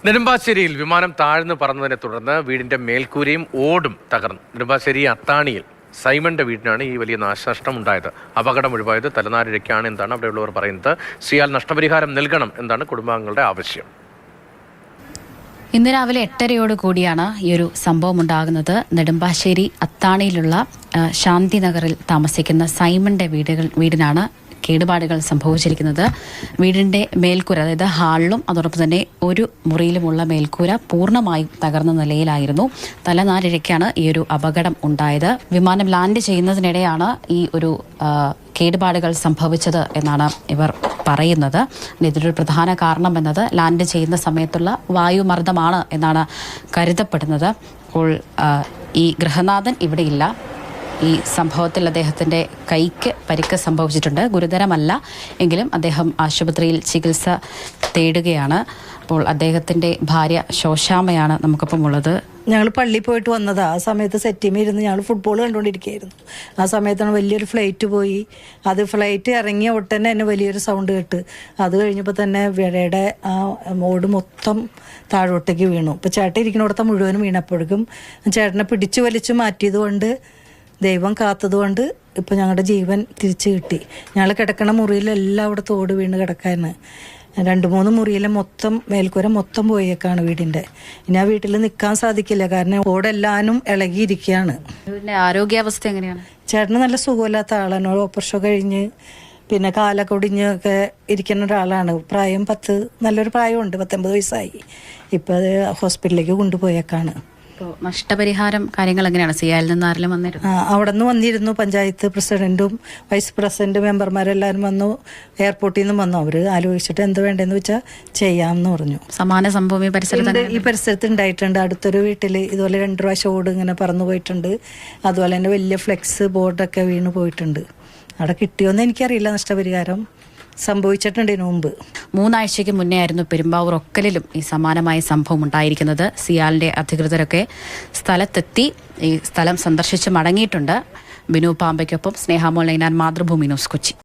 നെടുമ്പാശ്ശേരിയിൽ വിമാനം താഴ്ന്നു പറന്നതിനെ തുടർന്ന് വീടിന്റെ മേൽക്കൂരയും ഓടും തകർന്നു. നെടുമ്പാശ്ശേരി അത്താണിയിൽ സൈമന്റെ വീടിനാണ് ഈ വലിയ നാശനഷ്ടം ഉണ്ടായത്. അപകടം ഒഴിവായത് തലനാരിഴയ്ക്കാണ് എന്നാണ് അവിടെയുള്ളവർ പറയുന്നത്. സിയാൽ നഷ്ടപരിഹാരം നൽകണം എന്നാണ് കുടുംബാംഗങ്ങളുടെ ആവശ്യം. ഇന്ന് രാവിലെ 8:30 കൂടിയാണ് ഈ ഒരു സംഭവം ഉണ്ടാകുന്നത്. നെടുമ്പാശ്ശേരി അത്താണിയിലുള്ള ശാന്തി നഗറിൽ താമസിക്കുന്ന സൈമന്റെ വീടിനാണ് കേടുപാടുകൾ സംഭവിച്ചിരിക്കുന്നത്. വീടിന്റെ മേൽക്കൂര, അതായത് ഹാളിലും അതോടൊപ്പം തന്നെ ഒരു മുറിയിലുമുള്ള മേൽക്കൂര പൂർണ്ണമായും തകർന്ന നിലയിലായിരുന്നു. തലനാരിഴയ്ക്കാണ് ഈ ഒരു അപകടം ഉണ്ടായത്. വിമാനം ലാൻഡ് ചെയ്യുന്നതിനിടെയാണ് ഈ ഒരു കേടുപാടുകൾ സംഭവിച്ചത് എന്നാണ് ഇവർ പറയുന്നത്. ഇതിനൊരു പ്രധാന കാരണം എന്നത് ലാൻഡ് ചെയ്യുന്ന സമയത്തുള്ള വായുമർദ്ദമാണ് എന്നാണ് കരുതപ്പെടുന്നത്. അപ്പോൾ ഈ ഗൃഹനാഥൻ ഇവിടെയില്ല. ഈ സംഭവത്തിൽ അദ്ദേഹത്തിൻ്റെ കൈക്ക് പരിക്ക് സംഭവിച്ചിട്ടുണ്ട്. ഗുരുതരമല്ല എങ്കിലും അദ്ദേഹം ആശുപത്രിയിൽ ചികിത്സ തേടുകയാണ്. അപ്പോൾ അദ്ദേഹത്തിൻ്റെ ഭാര്യ ശോശാമയാണ് നമുക്കൊപ്പം ഉള്ളത്. ഞങ്ങൾ പള്ളിയിൽ പോയിട്ട് വന്നതാ. ആ സമയത്ത് സെറ്റിമേ ഇരുന്ന് ഞങ്ങൾ ഫുട്ബോൾ കണ്ടുകൊണ്ടിരിക്കുകയായിരുന്നു. ആ സമയത്താണ് വലിയൊരു ഫ്ലൈറ്റ് പോയി. അത് ഫ്ലൈറ്റ് ഇറങ്ങിയ ഒട്ടന്നെ തന്നെ വലിയൊരു സൗണ്ട് കേട്ട് അത് കഴിഞ്ഞപ്പോൾ തന്നെ വിഴയുടെ ആ മോഡ് മൊത്തം താഴോട്ടേക്ക് വീണു. ഇപ്പോൾ ചേട്ടൻ ഇരിക്കുന്നിടത്ത് മുഴുവനും വീണപ്പോഴേക്കും ചേട്ടനെ പിടിച്ചു വലിച്ചു മാറ്റിയത് കൊണ്ട്, ദൈവം കാത്തതുകൊണ്ട് ഇപ്പം ഞങ്ങളുടെ ജീവൻ തിരിച്ചു കിട്ടി. ഞങ്ങൾ കിടക്കണ മുറിയിലെല്ലാം അവിടെ തോട് വീണ് കിടക്കാന്. 2-3 മുറിയിലെ മൊത്തം മേൽക്കൂര മൊത്തം പോയേക്കാണ് വീടിൻ്റെ. ഇനി ആ വീട്ടിൽ നിൽക്കാൻ സാധിക്കില്ല, കാരണം ഓടെല്ലാനും ഇളകിയിരിക്കുകയാണ്. ആരോഗ്യാവസ്ഥ എങ്ങനെയാണ്? ചേട്ടന് നല്ല സുഖമില്ലാത്ത ആളാണ്. ഓപ്പറേഷൻ കഴിഞ്ഞ് പിന്നെ കാലൊക്കെ ഒടിഞ്ഞൊക്കെ ഇരിക്കുന്ന ഒരാളാണ്. പ്രായം നല്ലൊരു പ്രായമുണ്ട്, 19 വയസ്സായി. ഇപ്പം അത് ഹോസ്പിറ്റലിലേക്ക് കൊണ്ടുപോയേക്കാണ്. നഷ്ടപരിഹാരം കാര്യങ്ങൾ എങ്ങനെയാണ്? സിയാലിൽ നിന്ന് ആരെങ്കിലും വന്നിരുന്നു? അവിടെ നിന്ന് വന്നിരുന്നു. പഞ്ചായത്ത് പ്രസിഡന്റും വൈസ് പ്രസിഡന്റ് മെമ്പർമാരെല്ലാവരും വന്നു. എയർപോർട്ടിൽ നിന്നും വന്നു. അവർ ആലോചിച്ചിട്ട് എന്ത് വേണ്ടെന്ന് വെച്ചാൽ ചെയ്യാമെന്ന് പറഞ്ഞു. സമാന സംഭവം ഈ പരിസരത്ത് ഉണ്ടായിട്ടുണ്ട്. അടുത്തൊരു വീട്ടിൽ ഇതുപോലെ 2 പ്രാവശ്യം ഓട് ഇങ്ങനെ പറന്നു പോയിട്ടുണ്ട്. അതുപോലെ തന്നെ വലിയ ഫ്ലെക്സ് ബോർഡൊക്കെ വീണ് പോയിട്ടുണ്ട്. അവിടെ കിട്ടിയോന്ന് എനിക്കറിയില്ല. നഷ്ടപരിഹാരം സംഭവിച്ചിട്ടുണ്ട് ഇതിനു മുമ്പ്. 3 ആഴ്ചയ്ക്ക് മുന്നേ ആയിരുന്നു പെരുമ്പാവൂർ ഒക്കലിലും ഈ സമാനമായ സംഭവം ഉണ്ടായിരിക്കുന്നത്. സിയാലിന്റെ അധികൃതരൊക്കെ സ്ഥലത്തെത്തി ഈ സ്ഥലം സന്ദർശിച്ച് മടങ്ങിയിട്ടുണ്ട്. ബിനു പാമ്പയ്ക്കൊപ്പം സ്നേഹാമോൾ നൈനാൻ, മാതൃഭൂമി ന്യൂസ്, കൊച്ചി.